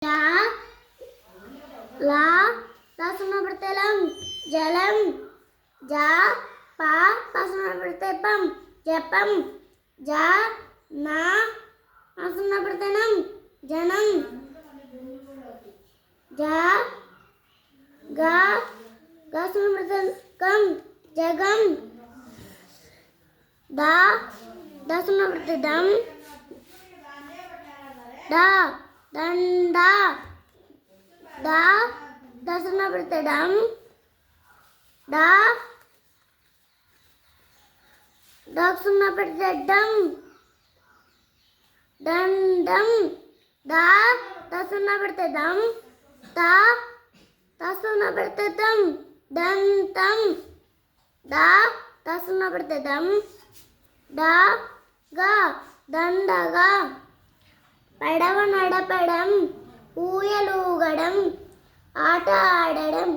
జా లా దాసున పెడితే లం జలం జా పా దాసున పెడితే పం జపం జా నా దాసున పెడితే నం జనం జా గా దాసున పెడితే కం జగం దా దాసున పెడితే దం డా దండా దా దాసున పెడితే డం డా దాసున పెడితే డం దండం దా దాసున పెడితే దం తా దాసున పెడితే దం దంతం దా దాసున పెడితే దం డా గా దండగా పడవ నడపడం ఊయలూగడం ఆట ఆడడం